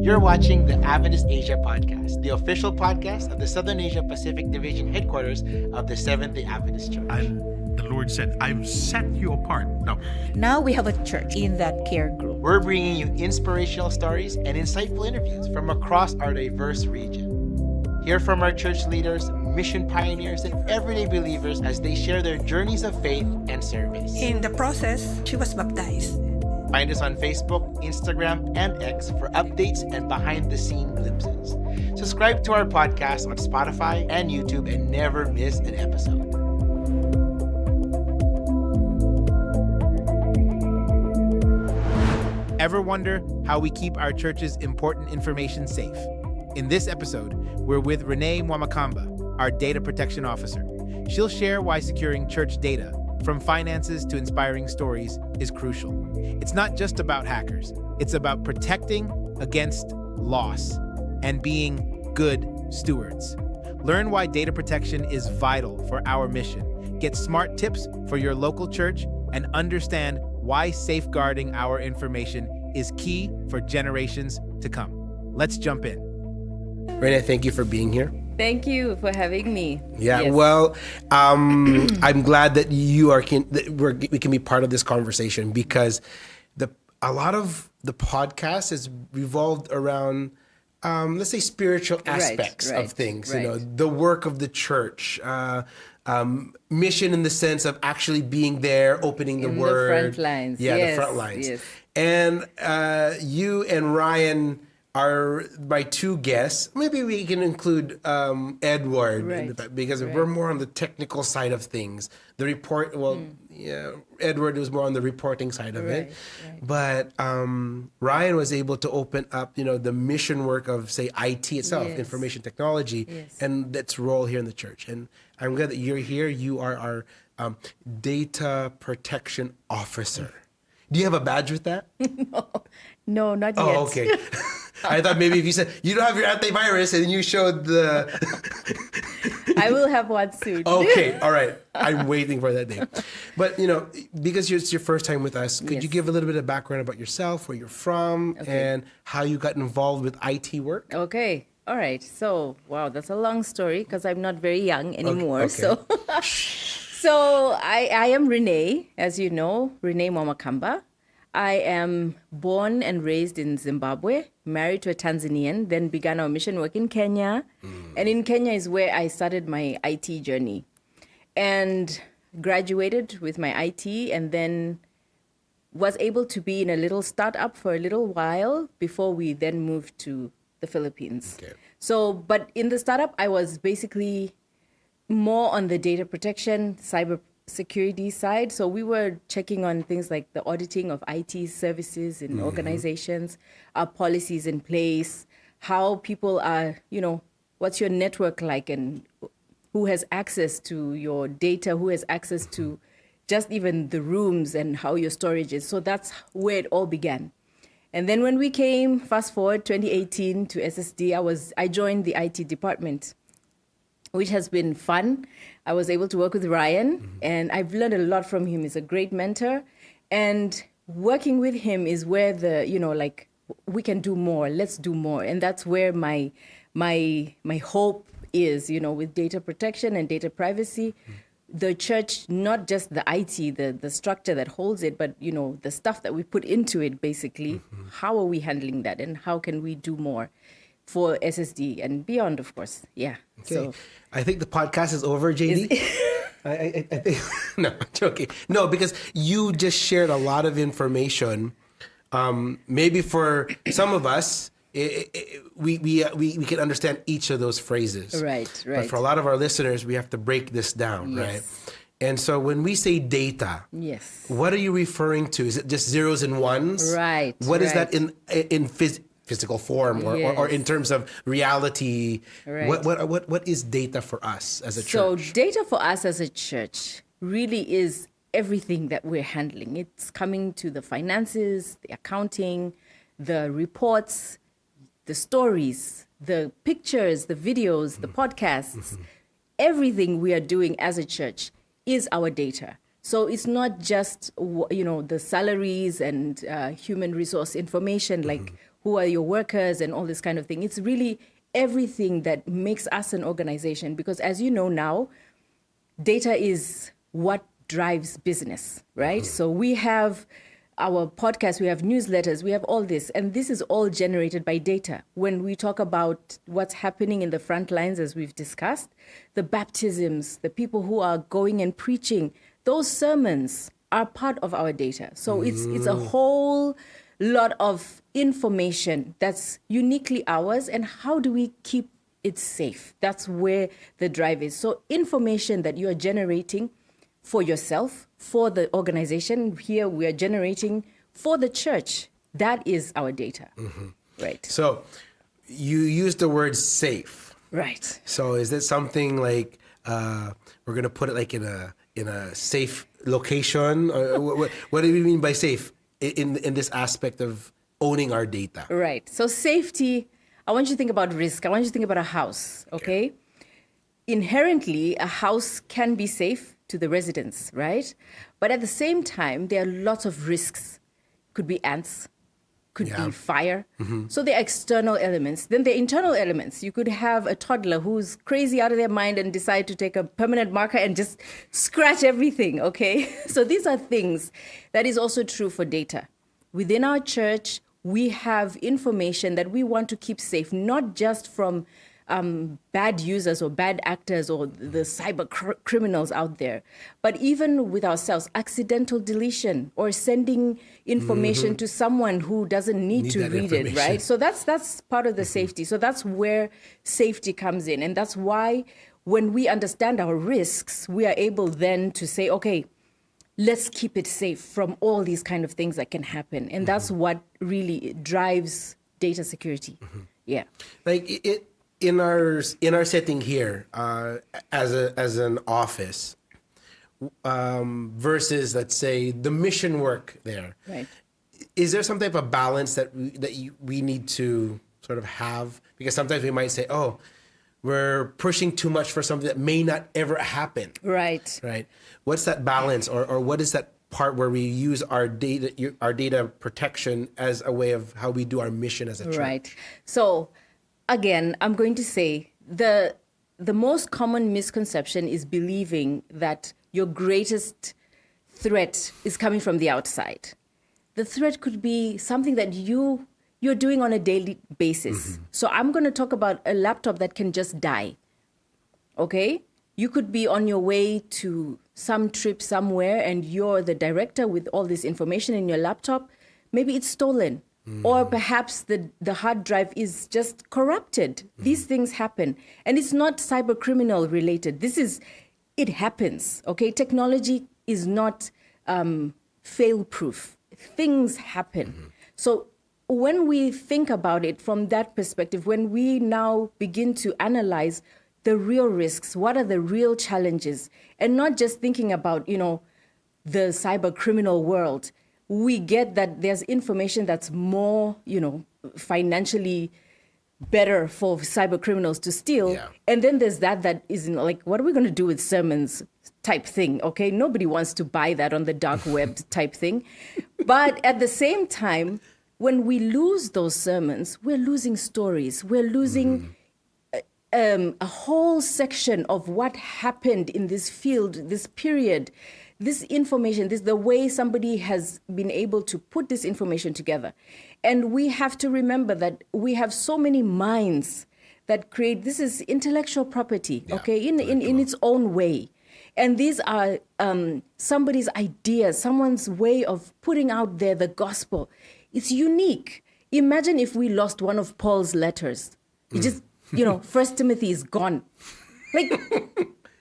You're watching the Adventist Asia Podcast, the official podcast of the Southern Asia Pacific Division headquarters of the Seventh-day Adventist Church. And the Lord said, I've set you apart. Now we have a church in that care group. We're bringing you inspirational stories and insightful interviews from across our diverse region. Hear from our church leaders, mission pioneers, and everyday believers as they share their journeys of faith and service. In the process, she was baptized. Find us on Facebook, Instagram, and X for updates and behind-the-scene glimpses. Subscribe to our podcast on Spotify and YouTube and never miss an episode. Ever wonder how we keep our church's important information safe? In this episode, we're with Renee Mwamakamba, our Data Protection Officer. She'll share why securing church data, from finances to inspiring stories, is crucial. It's not just about hackers. It's about protecting against loss and being good stewards. Learn why data protection is vital for our mission. Get smart tips for your local church and understand why safeguarding our information is key for generations to come. Let's jump in. Renee, thank you for being here. Thank you for having me. Yeah, Yes. well, I'm glad that we can be part of this conversation because a lot of the podcast is revolved around, let's say, spiritual aspects of things. right. You know, the work of the church, mission in the sense of actually being there, opening the In the word. front lines. Yeah, Yes, the front lines. yes. And you and Ryan are my two guests. Maybe we can include Edward Right. because we're more on the technical side of things. The report, Edward was more on the reporting side of it. Right. But Ryan was able to open up, the mission work of, say, IT itself, Yes. information technology, Yes. and its role here in the church. And I'm glad that you're here. You are our data protection officer. Do you have a badge with that? No, not yet. Oh, okay. I thought maybe if you said you don't have your antivirus and you showed the. I will have one soon. Okay, all right. I'm waiting for that day. But because it's your first time with us, could you Yes. give a little bit of background about yourself, where you're from, and how you got involved with IT work? Okay. All right. So, wow, that's a long story because I'm not very young anymore. okay. So I am Renee, as you know, Renee Mwamakamba. I am born and raised in Zimbabwe, married to a Tanzanian, then began our mission work in Kenya. And in Kenya is where I started my IT journey and graduated with my IT and then was able to be in a little startup for a little while before we then moved to the Philippines. Okay. So, but in the startup, I was basically more on the data protection, cyber security side. So we were checking on things like the auditing of IT services in organizations, our policies in place, how people are, what's your network like and who has access to your data, who has access to just even the rooms and how your storage is. So that's where it all began. And then when we came, fast forward 2018 to SSD, I joined the IT department, which has been fun. I was able to work with Ryan, and I've learned a lot from him. He's a great mentor. And working with him is where we can do more. Let's do more. And that's where my hope is, with data protection and data privacy. The church, not just the IT, the structure that holds it, but, the stuff that we put into it, basically. How are we handling that? And how can we do more for SSD and beyond, of course. Yeah. Okay. So I think the podcast is over, JD. I think no, I'm joking. No, because you just shared a lot of information. Maybe for some of us, we can understand each of those phrases. Right. But for a lot of our listeners, we have to break this down, Yes. right? And so when we say data, yes. what are you referring to? Is it just zeros and ones? Right, What is right. that in physical form or Yes. in terms of reality? Right. What is data for us as a So church? data for us as a church really is everything that we're handling. It's coming to the finances, the accounting, the reports, the stories, the pictures, the videos, the podcasts. Everything we are doing as a church is our data. So it's not just, the salaries and human resource information. Like who are your workers and all this kind of thing. It's really everything that makes us an organization, because as you know now, data is what drives business, right? So we have our podcast, we have newsletters, we have all this, and this is all generated by data. When we talk about what's happening in the front lines, as we've discussed, the baptisms, the people who are going and preaching, those sermons are part of our data. So it's a whole lot of information that's uniquely ours, and how do we keep it safe? That's where the drive is. So information that you are generating for yourself, for the organization, here we are generating for the church. That is our data, right? So you use the word safe. Right. So is that something like we're going to put it like in a safe location? Or what do you mean by safe in this aspect of owning our data? Right. So safety, I want you to think about risk. I want you to think about a house, okay? Inherently, a house can be safe to the residents, right? But at the same time, there are lots of risks. Could be ants, could be fire. So there are external elements. Then there are internal elements. You could have a toddler who's crazy out of their mind and decide to take a permanent marker and just scratch everything, okay? So these are things that is also true for data. Within our church, we have information that we want to keep safe, not just from bad users or bad actors or the cyber criminals out there, but even with ourselves, accidental deletion or sending information to someone who doesn't need to read it, right? So that's part of the safety. So that's where safety comes in. And that's why when we understand our risks, we are able then to say, okay, let's keep it safe from all these kind of things that can happen. And that's what really drives data security. Yeah. Like it in our setting here, as an office, versus, let's say, the mission work there. Right. Is there some type of balance that we need to sort of have? Because sometimes we might say, oh, we're pushing too much for something that may not ever happen. Right. Right. What's that balance, or what is that part where we use our data protection as a way of how we do our mission as a church? Right. So again, I'm going to say the most common misconception is believing that your greatest threat is coming from the outside. The threat could be something that you're doing on a daily basis. So I'm going to talk about a laptop that can just die. Okay? You could be on your way to some trip somewhere and you're the director with all this information in your laptop. Maybe it's stolen. Or perhaps the hard drive is just corrupted. These things happen. And it's not cyber criminal related. It happens, okay? Technology is not fail-proof. Things happen. So when we think about it from that perspective, when we now begin to analyze the real risks, what are the real challenges, and not just thinking about, the cyber criminal world, we get that there's information that's more, financially better for cyber criminals to steal. Yeah. And then there's that is like, what are we going to do with sermons type thing? Okay, nobody wants to buy that on the dark web type thing. But at the same time, when we lose those sermons, we're losing stories. We're losing a whole section of what happened in this field, this period. This information, the way somebody has been able to put this information together. And we have to remember that we have so many minds that create, this is intellectual property, okay, in its own way. And these are somebody's ideas, someone's way of putting out there the gospel. It's unique. Imagine if we lost one of Paul's letters. It just, First Timothy is gone. Like...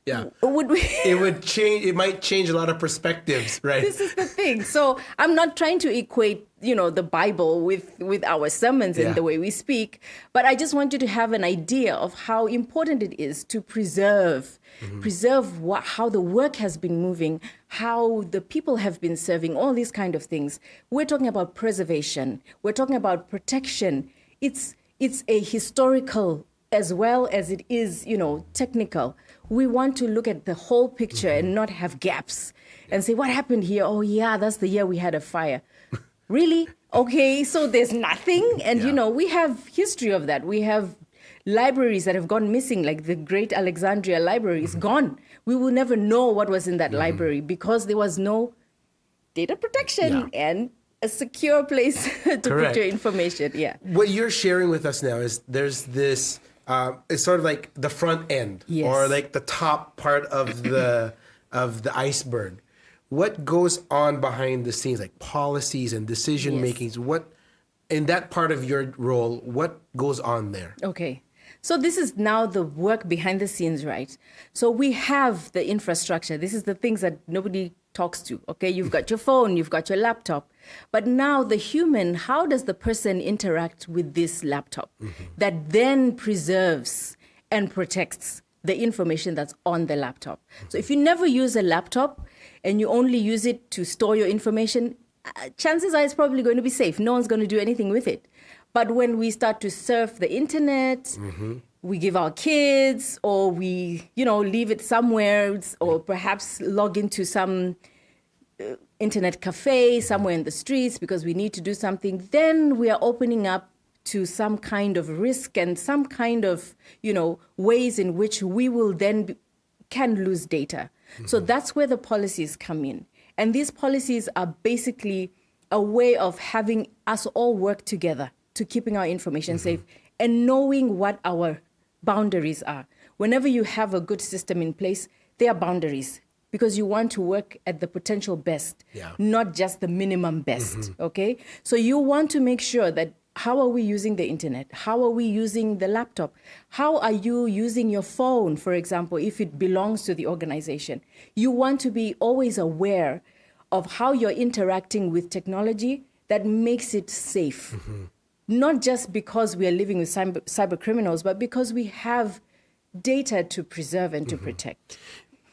Yeah. Would we? It would change. It might change a lot of perspectives, right? This is the thing. So I'm not trying to equate, the Bible with our sermons and the way we speak, but I just want you to have an idea of how important it is to preserve how the work has been moving, how the people have been serving, all these kind of things. We're talking about preservation. We're talking about protection. It's a historical as well as it is, technical. We want to look at the whole picture and not have gaps and say, what happened here? Oh, yeah, that's the year we had a fire. really? Okay, so there's nothing? And, Yeah. we have history of that. We have libraries that have gone missing, like the Great Alexandria Library is gone. We will never know what was in that library because there was no data protection and a secure place to Correct. put your information. Yeah. What you're sharing with us now is there's this, it's sort of like the front end Yes. or like the top part of the iceberg. What goes on behind the scenes, like policies and decision makings? What in that part of your role, what goes on there? Okay. So this is now the work behind the scenes, right? So we have the infrastructure. This is the things that nobody talks to. Okay, you've got your phone, you've got your laptop. But now the human, how does the person interact with this laptop that then preserves and protects the information that's on the laptop? So if you never use a laptop and you only use it to store your information, chances are it's probably going to be safe. No one's going to do anything with it. But when we start to surf the internet, we give our kids, or we, leave it somewhere, or perhaps log into some internet cafe somewhere in the streets because we need to do something, then we are opening up to some kind of risk and some kind of, ways in which we will then can lose data. So that's where the policies come in. And these policies are basically a way of having us all work together to keeping our information safe and knowing what our boundaries are. Whenever you have a good system in place, there are boundaries because you want to work at the potential best, not just the minimum best, okay? So you want to make sure that how are we using the internet? How are we using the laptop? How are you using your phone, for example, if it belongs to the organization? You want to be always aware of how you're interacting with technology that makes it safe. Not just because we are living with cyber criminals, but because we have data to preserve and to protect.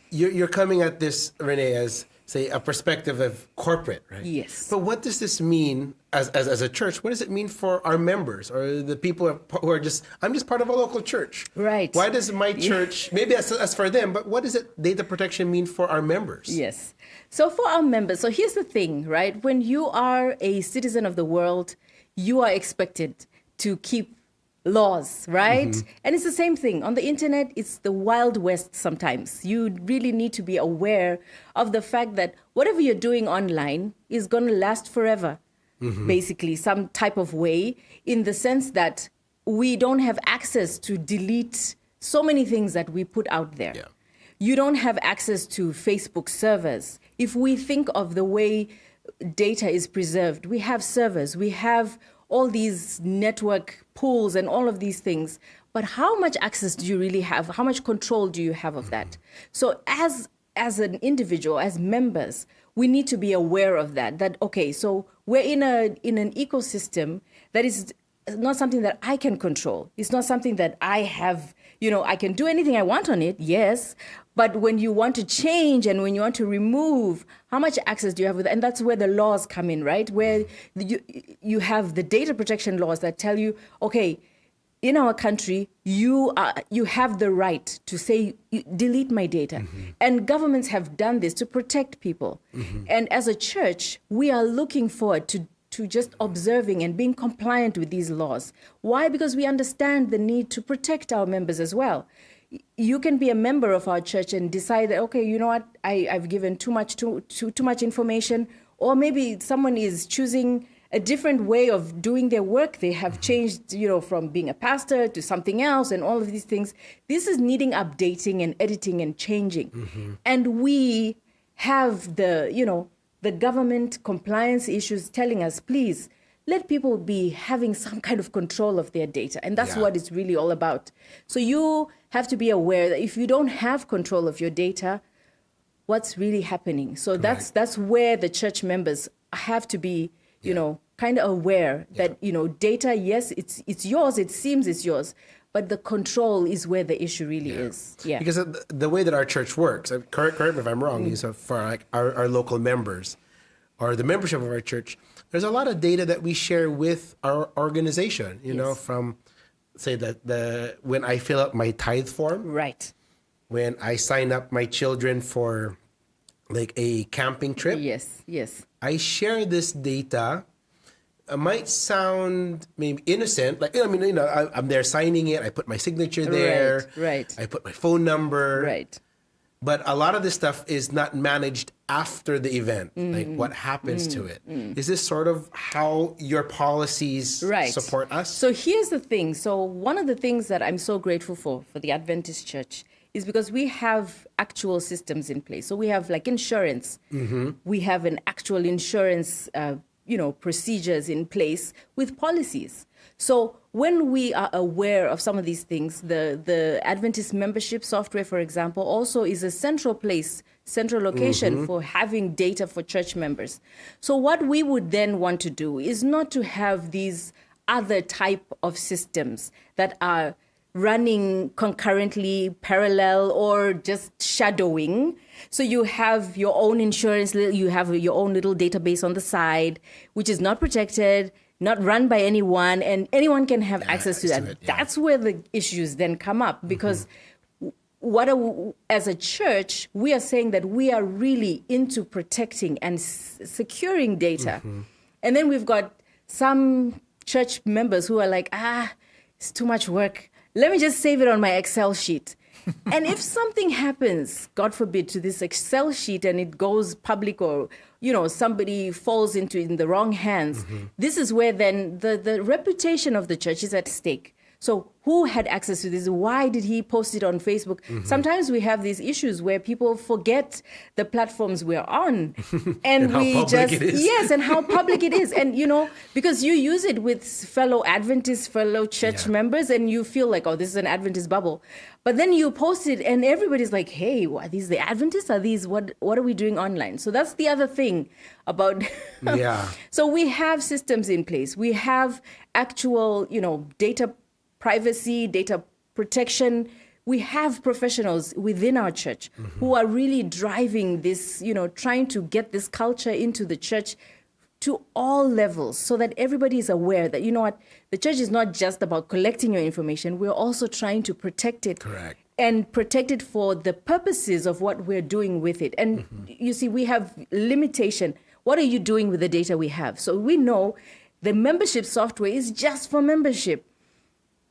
You're coming at this, Renee, as, say, a perspective of corporate, right? Yes. But what does this mean as a church? What does it mean for our members or the people who are just, I'm just part of a local church. Right. Why does my church, maybe as for them, but what does data protection mean for our members? Yes. So for our members, so here's the thing, right? When you are a citizen of the world, you are expected to keep laws, right? And it's the same thing. On the internet, it's the Wild West sometimes. You really need to be aware of the fact that whatever you're doing online is going to last forever, basically, some type of way, in the sense that we don't have access to delete so many things that we put out there. Yeah. You don't have access to Facebook servers. If we think of the way data is preserved, we have servers, we have all these network pools and all of these things. But how much access do you really have? How much control do you have of that? So as an individual, as members, we need to be aware of that, okay, so we're in an ecosystem that is not something that I can control. It's not something that I have, I can do anything I want on it, yes. But when you want to change and when you want to remove, how much access do you have with that? And that's where the laws come in, right? Where you have the data protection laws that tell you, okay, in our country, you have the right to say, delete my data. And governments have done this to protect people. And as a church, we are looking forward to just observing and being compliant with these laws. Why? Because we understand the need to protect our members as well. You can be a member of our church and decide that, okay, you know what, I've given too much information, or maybe someone is choosing a different way of doing their work. They have changed, from being a pastor to something else and all of these things. This is needing updating and editing and changing. And we have the government compliance issues telling us, please, let people be having some kind of control of their data. And that's what it's really all about. So you have to be aware that if you don't have control of your data, what's really happening? So that's where the church members have to be, kind of aware that, data, yes, it's yours, it seems it's yours, but the control is where the issue really is. Yeah. Because the way that our church works, correct me if I'm wrong, is for like our local members or the membership of our church, there's a lot of data that we share with our organization, from, say, when I fill out my tithe form. Right. When I sign up my children for like a camping trip. Yes. I share this data might sound maybe innocent. Like, I mean, I'm there signing it. I put my signature there. Right. I put my phone number. Right. But a lot of this stuff is not managed after the event. Like what happens to it. Is this sort of how your policies support us? So here's the thing. So one of the things that I'm so grateful for the Adventist Church is because we have actual systems in place. So we have like insurance. We have an actual insurance, procedures in place with policies. So when we are aware of some of these things, the Adventist membership software, for example, also is a central location for having data for church members. So what we would then want to do is not to have these other type of systems that are running concurrently, parallel, or just shadowing. So you have your own insurance, you have your own little database on the side, which is not protected, not run by anyone, and anyone can have access to that. That's where the issues then come up, because as a church, we are saying that we are really into protecting and securing data. And then we've got some church members who are like, it's too much work. Let me just save it on my Excel sheet. And if something happens, God forbid, to this Excel sheet and it goes public, or somebody falls into it in the wrong hands, this is where then the reputation of the church is at stake. So who had access to this? Why did he post it on Facebook? Sometimes we have these issues where people forget the platforms we're on. And we just, and how public it is. And, because you use it with fellow Adventists, fellow church members, and you feel like, oh, this is an Adventist bubble. But then you post it and everybody's like, hey, are these the Adventists? Are these, what are we doing online? So that's the other thing about, So we have systems in place. We have actual, data privacy, data protection. We have professionals within our church who are really driving this, trying to get this culture into the church to all levels, so that everybody is aware that, the church is not just about collecting your information. We're also trying to protect it. Correct. And protect it for the purposes of what we're doing with it. And you see, we have limitation. What are you doing with the data we have? So we know the membership software is just for membership.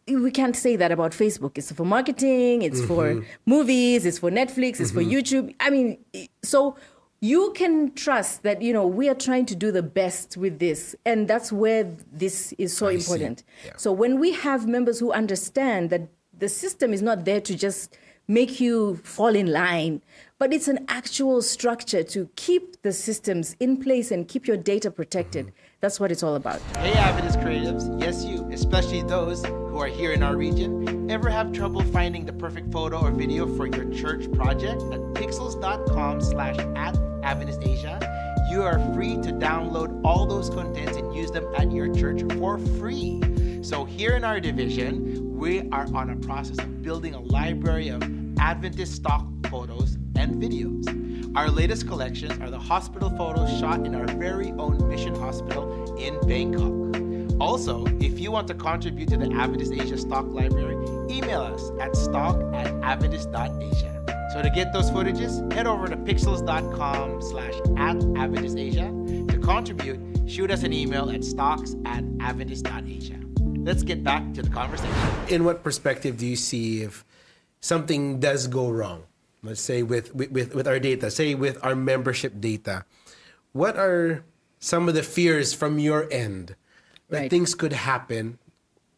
We can't say that about Facebook. It's for marketing, it's for movies, it's for Netflix, it's for YouTube. I mean, so you can trust that, we are trying to do the best with this. And that's where this is so important. Yeah. So when we have members who understand that the system is not there to just make you fall in line, but it's an actual structure to keep the systems in place and keep your data protected. That's what it's all about. Hey, Adventist creatives. Yes, you, especially those who are here in our region, ever have trouble finding the perfect photo or video for your church project? At pixels.com/@AdventistAsia, you are free to download all those contents and use them at your church for free. So here in our division, we are on a process of building a library of Adventist stock photos and videos. Our latest collections are the hospital photos shot in our very own mission hospital in Bangkok. Also, if you want to contribute to the Adventist Asia Stock Library, email us at stock@adventist.asia. So to get those footages, head over to pixels.com/@AdventistAsia. To contribute, shoot us an email at stocks@adventist.asia. Let's get back to the conversation. In what perspective do you see if something does go wrong? Let's say with our data, say with our membership data, what are some of the fears from your end that things could happen,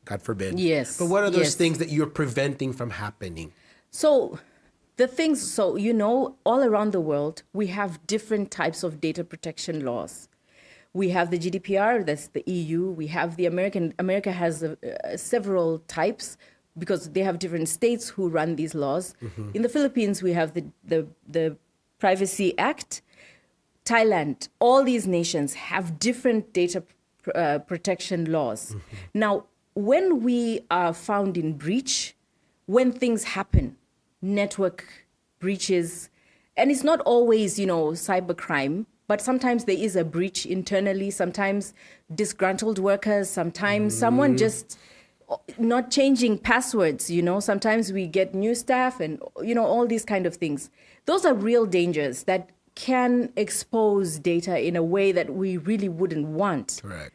God forbid? Yes. But what are those things that you're preventing from happening? So all around the world, we have different types of data protection laws. We have the GDPR, that's the EU. We have the America has several types, because they have different states who run these laws. In the Philippines, we have the Privacy Act. Thailand, all these nations have different data protection laws. Now, when we are found in breach, when things happen, network breaches, and it's not always, cybercrime, but sometimes there is a breach internally, sometimes disgruntled workers, sometimes someone just not changing passwords, sometimes we get new staff and, all these kind of things. Those are real dangers that can expose data in a way that we really wouldn't want. Correct.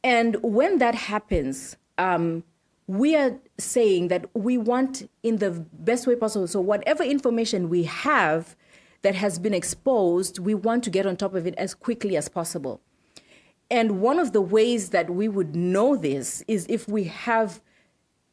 And when that happens, we are saying that we want in the best way possible. So whatever information we have that has been exposed, we want to get on top of it as quickly as possible. And one of the ways that we would know this is if we have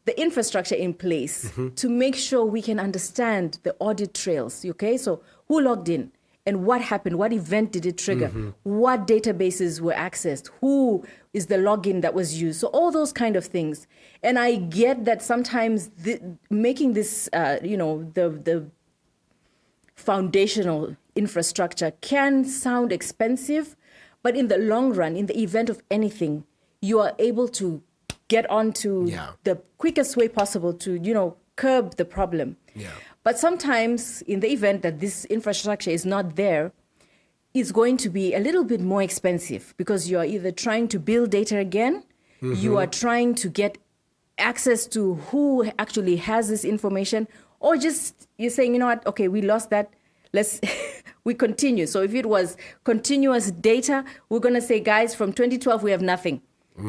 the infrastructure in place to make sure we can understand the audit trails, okay? So who logged in and what happened? What event did it trigger? What databases were accessed? Who is the login that was used? So all those kind of things. And I get that sometimes making this, the foundational infrastructure can sound expensive, but in the long run, in the event of anything, you are able to get onto the quickest way possible to, curb the problem. Yeah. But sometimes in the event that this infrastructure is not there, it's going to be a little bit more expensive because you are either trying to build data again, you are trying to get access to who actually has this information, or just you're saying, you know what, okay, we lost that. We continue. So if it was continuous data, we're going to say, guys, from 2012, we have nothing.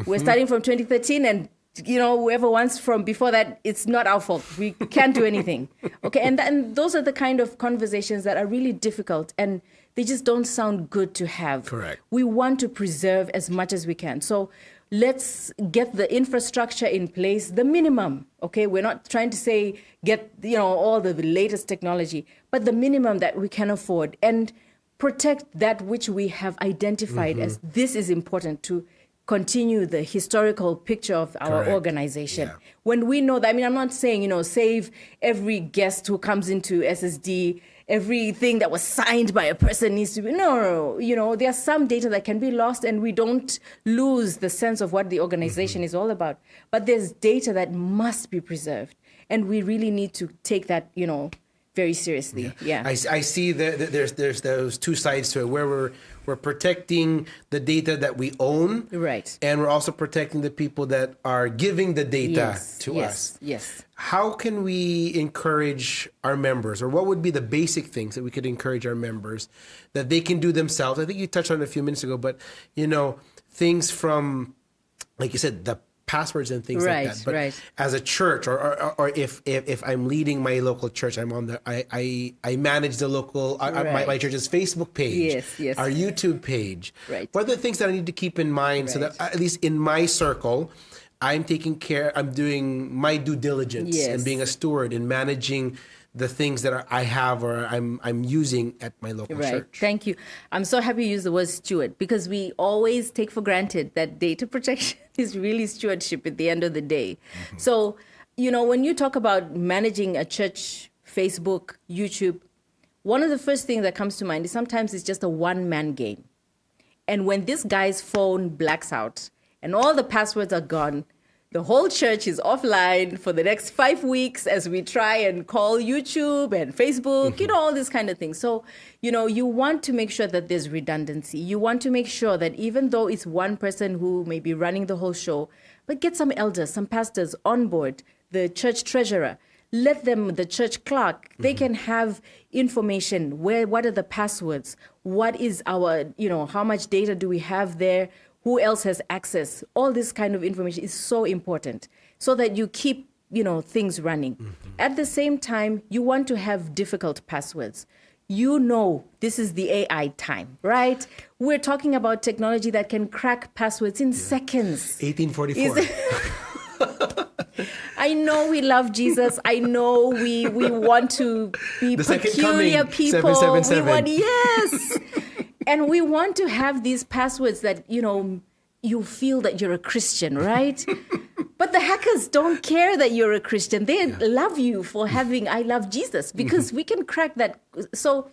We're starting from 2013 and, whoever wants from before that, it's not our fault. We can't do anything. Okay. And those are the kind of conversations that are really difficult and they just don't sound good to have. Correct. We want to preserve as much as we can. So let's get the infrastructure in place, the minimum. Okay. We're not trying to say get, all the latest technology, but the minimum that we can afford and protect that which we have identified as this is important to continue the historical picture of our Correct. organization. Yeah. When we know that, I'm not saying, save every guest who comes into SSD, everything that was signed by a person needs to be, no, there's some data that can be lost and we don't lose the sense of what the organization is all about. But there's data that must be preserved. And we really need to take that, very seriously. Yeah. I see that there's those two sides to it where we're protecting the data that we own, Right. and we're also protecting the people that are giving the data to us. Yes. How can we encourage our members, or what would be the basic things that we could encourage our members that they can do themselves? I think you touched on it a few minutes ago, but things from, like you said, the passwords and things like that. But as a church, or if I'm leading my local church, I'm on I manage the local my church's Facebook page, Yes. our YouTube page. Right. What are the things that I need to keep in mind so that at least in my circle, I'm doing my due diligence and being a steward and managing the things that I have or I'm using at my local church. Thank you. I'm so happy you used the word steward because we always take for granted that data protection is really stewardship at the end of the day. So, when you talk about managing a church, Facebook, YouTube, one of the first things that comes to mind is sometimes it's just a one-man game. And when this guy's phone blacks out and all the passwords are gone, the whole church is offline for the next 5 weeks as we try and call YouTube and Facebook, all this kind of thing. So, you want to make sure that there's redundancy. You want to make sure that even though it's one person who may be running the whole show, but get some elders, some pastors on board, the church treasurer, let them, the church clerk, they can have information. What are the passwords? What is our, how much data do we have there? Who else has access? All this kind of information is so important so that you keep, things running. At the same time, you want to have difficult passwords. This is the AI time, right? We're talking about technology that can crack passwords in seconds. 1844. I know we love Jesus. I know we want to be the peculiar people. 777. We want, yes. And we want to have these passwords that, you feel that you're a Christian, right? But the hackers don't care that you're a Christian. They love you for having, I love Jesus, because we can crack that. So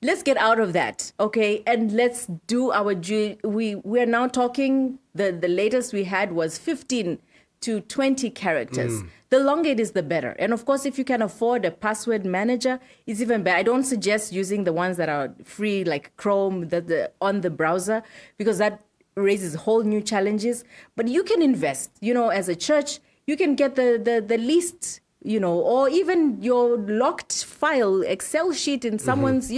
let's get out of that, okay? And let's do our, we're now talking, the latest we had was 15 to 20 characters. The longer it is, the better. And of course, if you can afford a password manager, it's even better. I don't suggest using the ones that are free, like Chrome, on the browser, because that raises whole new challenges. But you can invest, as a church, you can get the least, or even your locked file, Excel sheet in someone's,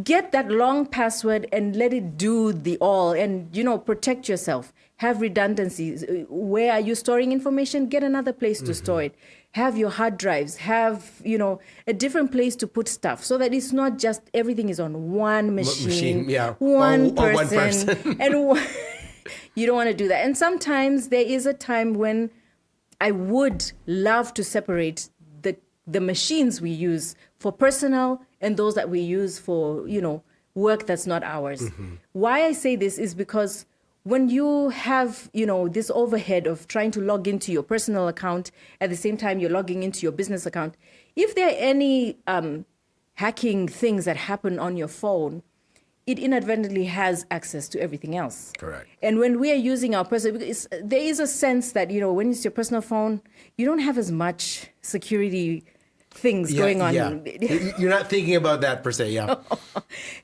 get that long password and let it do the all and, protect yourself. have redundancies. Where are you storing information? Get another place to store it. Have your hard drives, have, a different place to put stuff so that it's not just everything is on one machine, one person. And you don't want to do that. And sometimes there is a time when I would love to separate the machines we use for personal and those that we use for, work that's not ours. Why I say this is because when you have, this overhead of trying to log into your personal account at the same time you're logging into your business account, if there are any hacking things that happen on your phone, it inadvertently has access to everything else. Correct. And when we are using our personal, there is a sense that, when it's your personal phone, you don't have as much security things going on. Yeah. You're not thinking about that per se, yeah.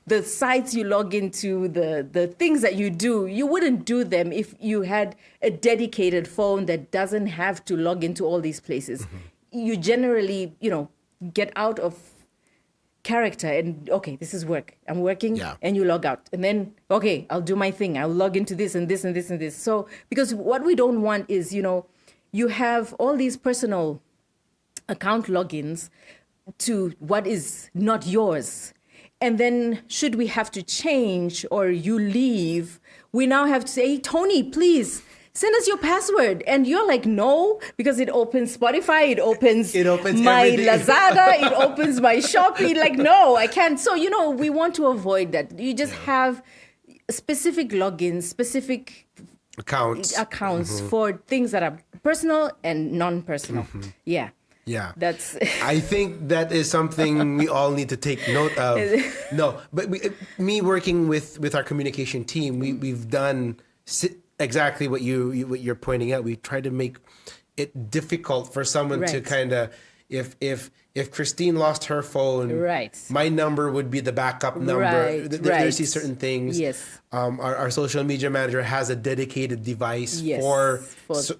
The sites you log into, the things that you do, you wouldn't do them if you had a dedicated phone that doesn't have to log into all these places. You generally, get out of character and, okay, this is work. I'm working, and you log out. And then, okay, I'll do my thing. I'll log into this and this and this and this. So, because what we don't want is, you have all these personal account logins to what is not yours. And then should we have to change or you leave, we now have to say, Tony, please send us your password. And you're like, no, because it opens Spotify, it opens my everything. Lazada, it opens my Shopee. Like, no, I can't. So, we want to avoid that. You just have specific logins, specific accounts for things that are personal and non-personal. Yeah. Yeah. That's. I think that is something we all need to take note of. No, but me working with our communication team, we've done exactly what you're pointing out. We try to make it difficult for someone to kind of, if Christine lost her phone, my number would be the backup number. There's these certain things. Yes. Our social media manager has a dedicated device for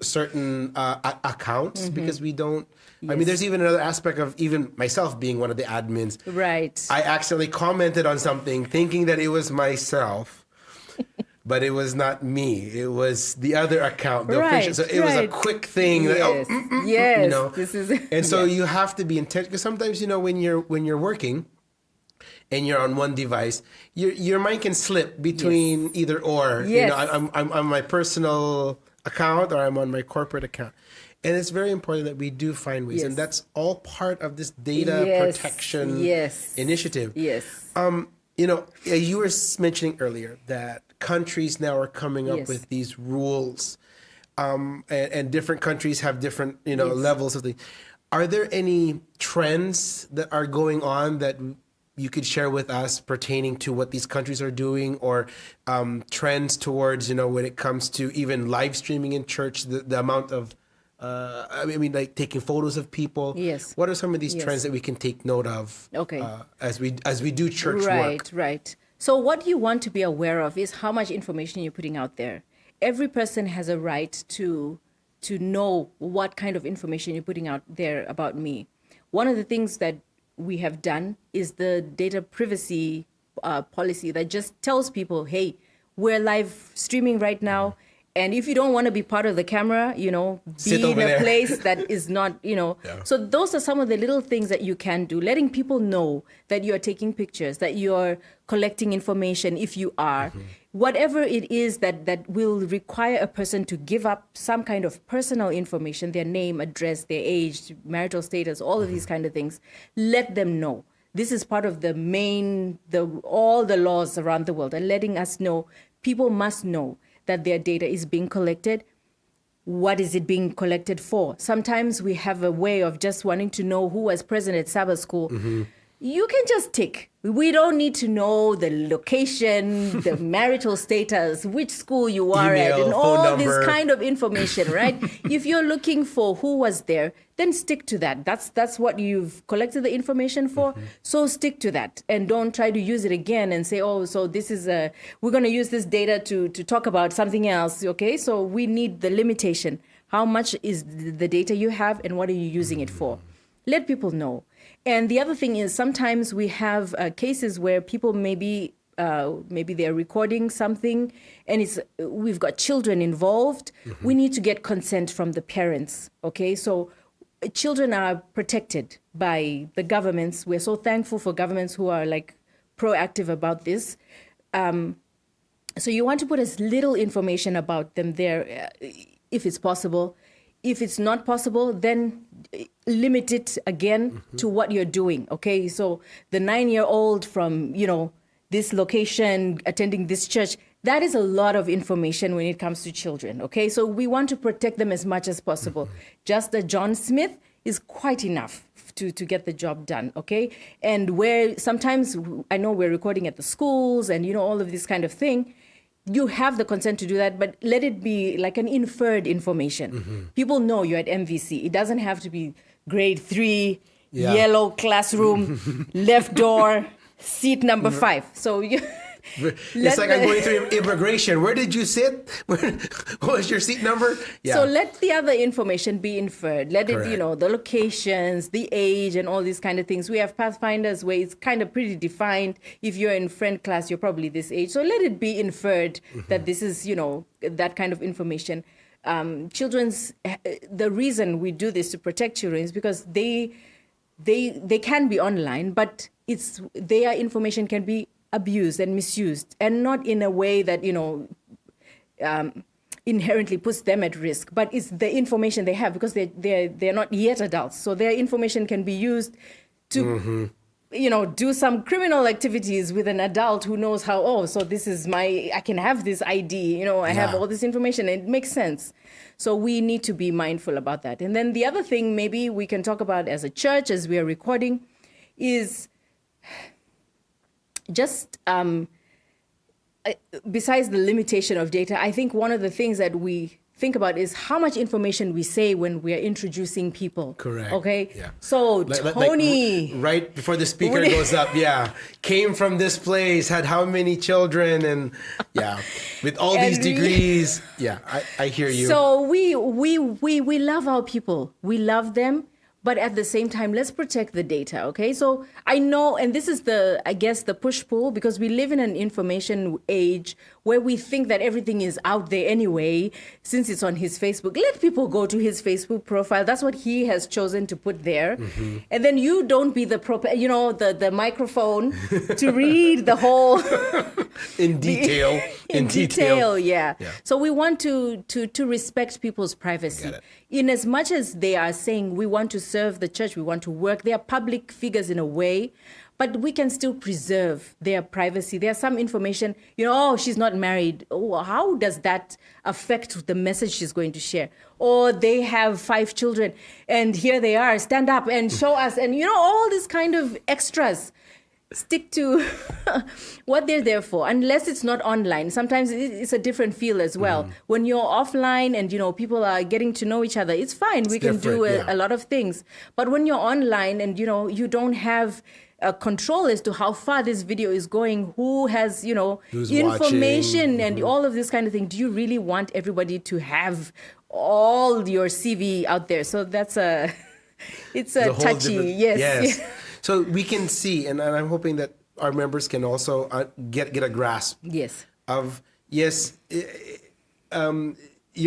certain accounts because we don't. I mean, there's even another aspect of even myself being one of the admins. Right. I accidentally commented on something thinking that it was myself, but it was not me. It was the other account, the official. So it was a quick thing. Yes. That, Yes. This is. And so you have to be intentional because sometimes when you're working and you're on one device, your mind can slip between either or. Yes. I'm on my personal account or I'm on my corporate account. And it's very important that we do find ways. And that's all part of this data protection initiative. Yes. You were mentioning earlier that countries now are coming up with these rules. And different countries have different, levels of things. Are there any trends that are going on that you could share with us pertaining to what these countries are doing, or trends towards, when it comes to even live streaming in church, the amount of like taking photos of people. Yes. What are some of these trends that we can take note of? Okay. As we do church work. Right. So what you want to be aware of is how much information you're putting out there. Every person has a right to know what kind of information you're putting out there about me. One of the things that we have done is the data privacy policy that just tells people, hey, we're live streaming right now. And if you don't want to be part of the camera, be in a place that is not, So those are some of the little things that you can do, letting people know that you are taking pictures, that you're collecting information if you are. Whatever it is that will require a person to give up some kind of personal information, their name, address, their age, marital status, all of these kind of things, let them know. This is part of all the laws around the world, and letting us know, people must know that their data is being collected. What is it being collected for? Sometimes we have a way of just wanting to know who was present at Sabbath school. You can just tick. We don't need to know the location, the marital status, which school you are at, and all this kind of information, right? If you're looking for who was there, then stick to that. That's what you've collected the information for. So stick to that, and don't try to use it again and say, oh, so this is we're going to use this data to talk about something else. Okay, so we need the limitation. How much is the data you have, and what are you using it for? Let people know. And the other thing is, sometimes we have cases where people maybe maybe they're recording something and we've got children involved, we need to get consent from the parents, okay? So children are protected by the governments. We're so thankful for governments who are like proactive about this. So you want to put as little information about them there if it's possible. If it's not possible, then limit it again to what you're doing, okay? So the 9-year-old from, this location, attending this church, that is a lot of information when it comes to children, okay? So we want to protect them as much as possible. Just a John Smith is quite enough to get the job done, okay? And where sometimes, I know we're recording at the schools and, all of this kind of thing, you have the consent to do that, but let it be like an inferred information. People know you're at MVC. It doesn't have to be grade 3, yellow classroom, left door, seat number 5. So it's like I'm going through immigration. Where did you sit? What was your seat number? Yeah. So let the other information be inferred. Let it, the locations, the age, and all these kind of things. We have Pathfinders where it's kind of pretty defined. If you're in friend class, you're probably this age. So let it be inferred that this is, that kind of information. The reason we do this to protect children is because they can be online, but their information can be abused and misused, and not in a way that inherently puts them at risk, but it's the information they have because they're not yet adults, so their information can be used to do some criminal activities with an adult who knows how, so this is I can have this ID, I have all this information, and it makes sense. So we need to be mindful about that. And then the other thing maybe we can talk about as a church as we are recording is just besides the limitation of data, I think one of the things that we think about is how much information we say when we are introducing people. Correct. Okay? Yeah. So Tony... right before the speaker goes up, came from this place, had how many children, and with all these degrees. I hear you. So we love our people. We love them. But at the same time, let's protect the data, okay? So I know, and this is the push-pull, because we live in an information age where we think that everything is out there anyway, since it's on his Facebook. Let people go to his Facebook profile. That's what he has chosen to put there. And then you don't be the microphone to read the whole... in detail. In detail, yeah. So we want to respect people's privacy. In as much as they are saying we want to serve the church, we want to work, they are public figures in a way, but we can still preserve their privacy. There's some information, she's not married. Oh, how does that affect the message she's going to share? Or they have 5 children and here they are, stand up and show us, and all this kind of extras. Stick to what they're there for, unless it's not online. Sometimes it's a different feel as well. When you're offline and, people are getting to know each other, it's fine. We can do a lot of things. But when you're online and, you don't have control as to how far this video is going, who has, who's information and all of this kind of thing. Do you really want everybody to have all your CV out there? So it's a touchy, yes. So we can see, and I'm hoping that our members can also get a grasp. Yes. Of you're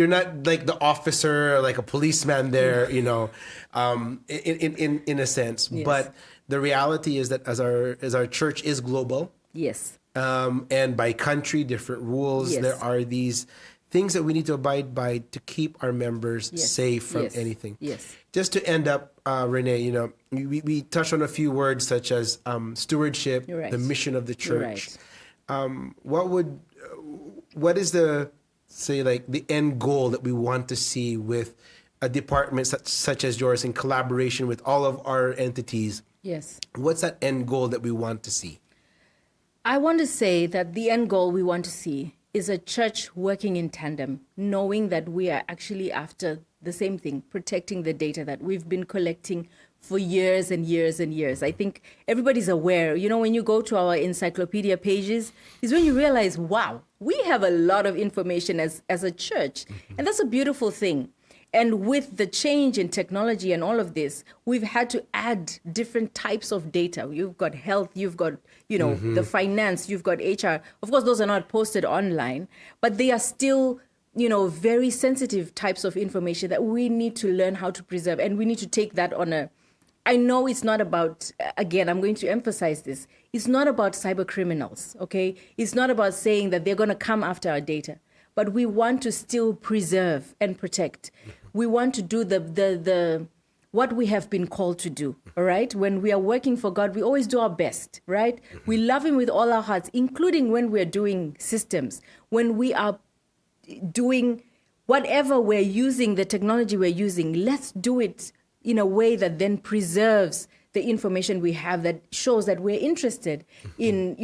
not like the officer, like a policeman there, in a sense. Yes. But the reality is that as our church is global. Yes. And by country, different rules. Yes. There are these things that we need to abide by to keep our members safe from anything. Yes. Just to end up, Renee, we touched on a few words such as stewardship, the mission of the church. What is the end goal that we want to see with a department such as yours in collaboration with all of our entities? Yes. What's that end goal that we want to see? I want to say that the end goal we want to see is a church working in tandem, knowing that we are actually after the same thing, protecting the data that we've been collecting for years and years and years. I think everybody's aware, when you go to our encyclopedia pages, is when you realize, wow, we have a lot of information as a church. And that's a beautiful thing. And with the change in technology and all of this, we've had to add different types of data. You've got health, you've got, the finance, you've got HR. Of course, those are not posted online, but they are still, very sensitive types of information that we need to learn how to preserve. And we need to take that on I know it's not about, again, I'm going to emphasize this. It's not about cyber criminals, okay? It's not about saying that they're going to come after our data. But we want to still preserve and protect. We want to do the what we have been called to do, all right? When we are working for God, we always do our best, right? We love Him with all our hearts, including when we're doing systems, when we are doing whatever we're using, the technology we're using, let's do it in a way that then preserves the information we have, that shows that we're interested in,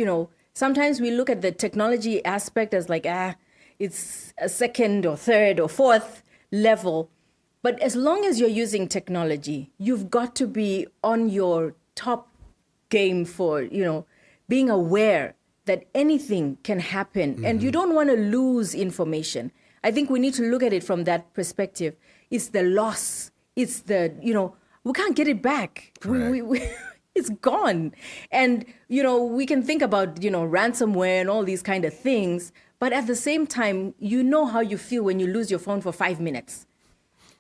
sometimes we look at the technology aspect as like, it's a second or third or fourth level. But as long as you're using technology, you've got to be on your top game for, being aware that anything can happen and you don't want to lose information. I think we need to look at it from that perspective. It's the loss. It's the, we can't get it back. We it's gone. And, we can think about, ransomware and all these kind of things. But at the same time, you know how you feel when you lose your phone for 5 minutes.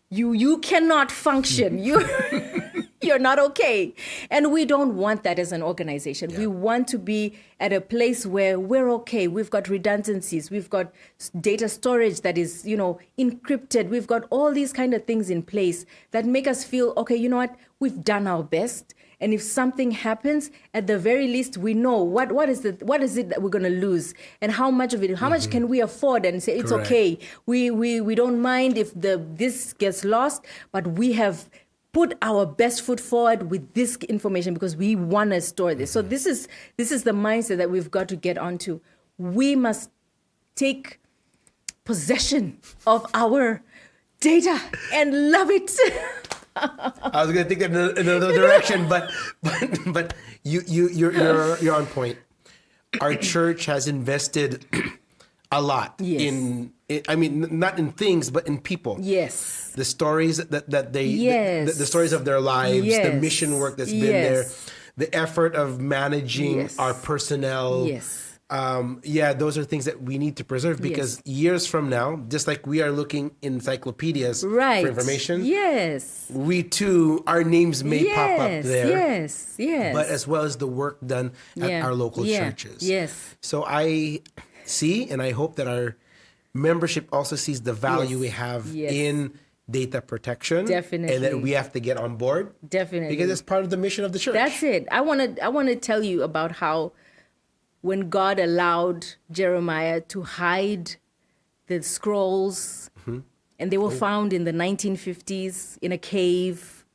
You cannot function. You're not okay. And we don't want that as an organization. Yeah. We want to be at a place where we're okay. We've got redundancies. We've got data storage that is, encrypted. We've got all these kind of things in place that make us feel, okay, you know what? We've done our best. And if something happens, at the very least, we know what is it that we're going to lose, and how much of it, how much can we afford, and say it's Correct. Okay. We don't mind if this gets lost, but we have put our best foot forward with this information because we want to store this. So this is the mindset that we've got to get onto. We must take possession of our data and love it. I was going to think in another direction, but you're on point. Our church has invested a lot in not in things, but in people. Yes. The stories that they, yes. the stories of their lives, yes. the mission work that's been there, the effort of managing our personnel. Yes. Those are things that we need to preserve because years from now, just like we are looking in encyclopedias for information, we too, our names may pop up there. Yes. But as well as the work done at our local churches. Yes. So I see, and I hope that our membership also sees the value we have in data protection. Definitely. And that we have to get on board. Definitely. Because it's part of the mission of the church. That's it. I want to tell you about how when God allowed Jeremiah to hide the scrolls, and they were found in the 1950s in a cave.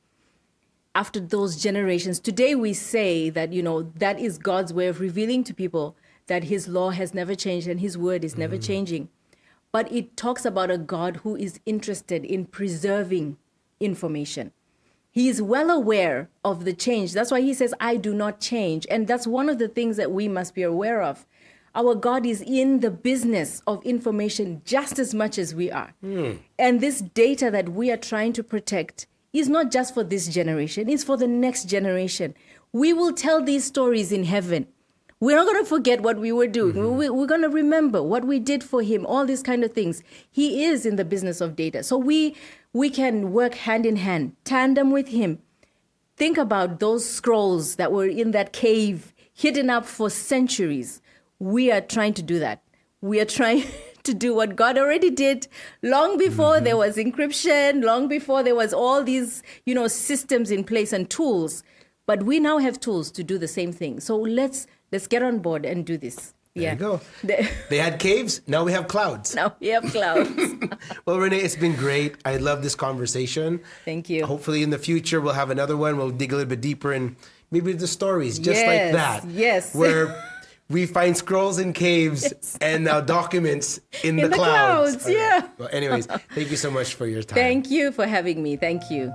After those generations, today we say that, that is God's way of revealing to people that His law has never changed and His word is never changing. But it talks about a God who is interested in preserving information. He is well aware of the change. That's why He says, I do not change. And that's one of the things that we must be aware of. Our God is in the business of information just as much as we are. And this data that we are trying to protect is not just for this generation, it's for the next generation. We will tell these stories in heaven. We're not going to forget what we were doing. We're going to remember what we did for Him, all these kind of things. He is in the business of data. So we can work hand in hand, tandem with Him. Think about those scrolls that were in that cave, hidden up for centuries. We are trying to do that. We are trying to do what God already did long before there was encryption, long before there was all these, systems in place and tools. But we now have tools to do the same thing. So let's get on board and do this. There you go. They had caves. Now we have clouds. Now we have clouds. Well, Renee, it's been great. I love this conversation. Thank you. Hopefully in the future, we'll have another one. We'll dig a little bit deeper in maybe the stories, just like that. Yes. Where we find scrolls in caves and now documents in the clouds. Yeah. Well, anyways, thank you so much for your time. Thank you for having me. Thank you.